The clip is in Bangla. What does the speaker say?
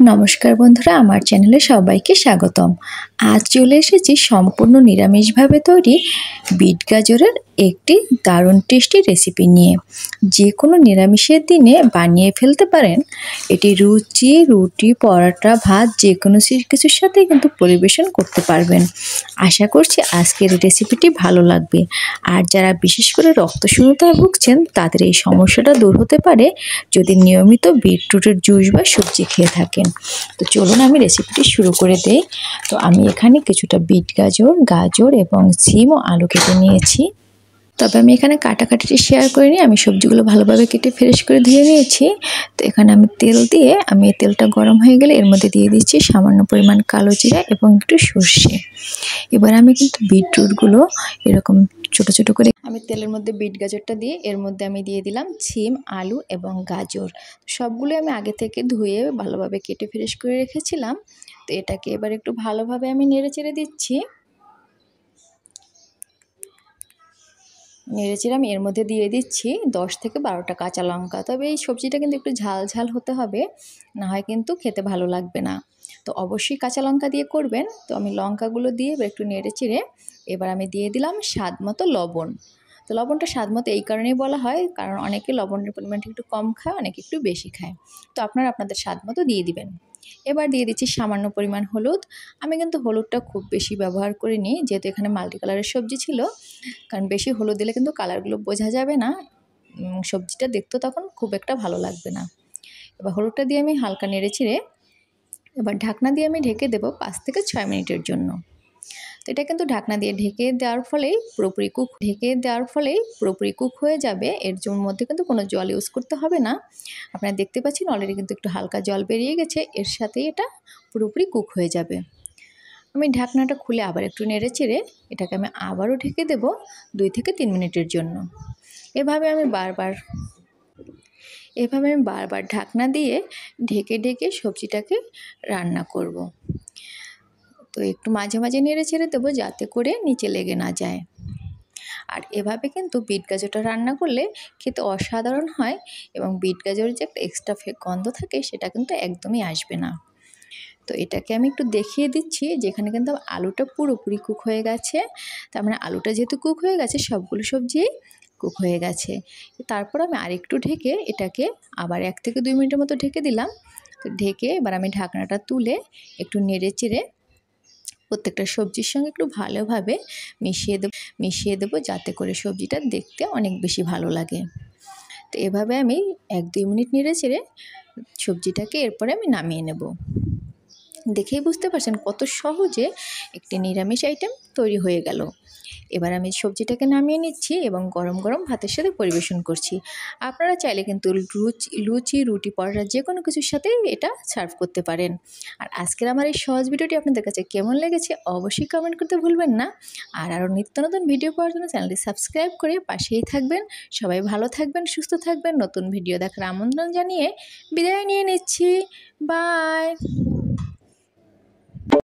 নমস্কার বন্ধুরা, আমার চ্যানেলে সবাইকে স্বাগতম। আজ চলে এসেছি সম্পূর্ণ নিরামিষভাবে তৈরি বিট গাজরের একটি দারুণ টেস্টি রেসিপি নিয়ে। যে কোনো নিরামিষের দিনে বানিয়ে ফেলতে পারেন। এটি রুচি, রুটি, পরোটা, ভাত যে কোনো কিছুর সাথে কিন্তু পরিবেশন করতে পারবেন। আশা করছি আজকের রেসিপিটি ভালো লাগবে। আর যারা বিশেষ করে রক্তশূন্যতায় ভুগছেন তাদের এই সমস্যাটা দূর হতে পারে যদি নিয়মিত বিটরুটের জুস বা সবজি খেয়ে থাকেন। তো চলুন আমি রেসিপিটি শুরু করে দেই। তো আমি এখানে কিছুটা বিট গাজর এবং সিম ও আলু কেটে নিয়েছি। তবে আমি এখানে কাটাকাটিটি শেয়ার করিনি, আমি সবজিগুলো ভালোভাবে কেটে ফ্রেশ করে ধুয়ে নিয়েছি। তো এখানে আমি তেল দিয়ে তেলটা গরম হয়ে গেলে এর মধ্যে দিয়ে দিচ্ছি সামান্য পরিমাণ কালো জিরা এবং একটু সর্ষে। এবার আমি কিন্তু বিটরুটগুলো এরকম ছোট ছোট করে আমি তেলের মধ্যে বিট গাজরটা দিয়ে এর মধ্যে আমি দিয়ে দিলাম সিম, আলু এবং গাজর। সবগুলো আমি আগে থেকে ধুয়ে ভালোভাবে কেটে ফ্রেশ করে রেখেছিলাম। তো এটাকে এবার একটু ভালোভাবে আমি নেড়েচেড়ে দিচ্ছি। নেড়েচেড়ে আমি এর মধ্যে দিয়ে দিচ্ছি 10 থেকে 12টা কাঁচা লঙ্কা। তবে এই সবজিটা কিন্তু একটু ঝাল ঝাল হতে হবে, না হয় কিন্তু খেতে ভালো লাগবে না। তো অবশ্যই কাঁচা লঙ্কা দিয়ে করবেন। তো আমি লঙ্কাগুলো দিয়ে এবার একটু নেড়েচেড়ে এবার আমি দিয়ে দিলাম স্বাদ মতো লবণ। তো লবণটা স্বাদ মতো এই কারণেই বলা হয় কারণ অনেকে লবণের পরিমাণটা একটু কম খায়, অনেকে একটু বেশি খায়। তো আপনারা আপনাদের স্বাদ মতো দিয়ে দিবেন। এবার দিয়ে দিচ্ছি সামান্য পরিমাণ হলুদ। আমি কিন্তু হলুদটা খুব বেশি ব্যবহার করিনি, যেহেতু এখানে মাল্টি কালারের সবজি ছিল। কারণ বেশি হলুদ দিলে কিন্তু কালারগুলো বোঝা যাবে না, সবজিটা দেখতেও তখন খুব একটা ভালো লাগবে না। এবার হলুদটা দিয়ে আমি হালকা নেড়েচেড়ে এবার ঢাকনা দিয়ে আমি ঢেকে দেবো 5 থেকে 6 মিনিটের জন্য। তো এটা কিন্তু ঢাকনা দিয়ে ঢেকে দেওয়ার ফলেই পুরোপুরি কুক হয়ে যাবে। এর মধ্যে কিন্তু কোনো জল ইউজ করতে হবে না। আপনারা দেখতে পাচ্ছেন অলরেডি কিন্তু একটু হালকা জল বেরিয়ে গেছে, এর সাথেই এটা পুরোপুরি কুক হয়ে যাবে। আমি ঢাকনাটা খুলে আবার একটু নেড়েচেড়ে এটাকে আমি আবারও ঢেকে দেব 2 থেকে 3 মিনিটের জন্য। এভাবে আমি বারবার ঢাকনা দিয়ে ঢেকে ঢেকে সবজিটাকে রান্না করব। তো একটু মাঝে মাঝে নেড়েচেড়ে দেবো যাতে করে নিচে লেগে না যায়। আর এভাবে কিন্তু বিট গাজরটা রান্না করলে খেতে অসাধারণ হয় এবং বিট গাজরের যে একটা এক্সট্রা গন্ধ থাকে সেটা কিন্তু একদমই আসবে না। তো এটাকে আমি একটু দেখিয়ে দিচ্ছি যেখানে কিন্তু আলুটা পুরোপুরি কুক হয়ে গেছে। তার মানে আলুটা যেহেতু কুক হয়ে গেছে সবগুলো সবজি কুক হয়ে গেছে। তারপর আমি আরেকটু ঢেকে এটাকে আবার 1 থেকে 2 মিনিটের মতো ঢেকে দিলাম। তো ঢেকে এবার আমি ঢাকনাটা তুলে একটু নেড়েচেড়ে প্রত্যেকটা সবজির সঙ্গে একটু ভালোভাবে মিশিয়ে দেবো যাতে করে সবজিটা দেখতে অনেক বেশি ভালো লাগে। তো এভাবে আমি 1-2 মিনিট নেড়েচেড়ে সবজিটাকে এরপরে আমি নামিয়ে নেব। দেখেই বুঝতে পারছেন কত সহজে একটি নিরামিষ আইটেম তৈরি হয়ে গেল। এবার আমি সবজিটাকে নামিয়ে নিচ্ছি এবং গরম গরম ভাতের সাথে পরিবেশন করছি। আপনারা চাইলে কিন্তু লুচি, রুটি, পরোটা যে কোনো কিছুর সাথে এটা সার্ভ করতে পারেন। আর আজকের আমার এই সহজ ভিডিওটি আপনাদের কাছে কেমন লেগেছে অবশ্যই কমেন্ট করতে ভুলবেন না। আর আরও নিত্য নতুন ভিডিও পাওয়ার জন্য চ্যানেলটি সাবস্ক্রাইব করে পাশেই থাকবেন। সবাই ভালো থাকবেন, সুস্থ থাকবেন। নতুন ভিডিও দেখার আমন্ত্রণ জানিয়ে বিদায় নিয়ে নিচ্ছি। বাই।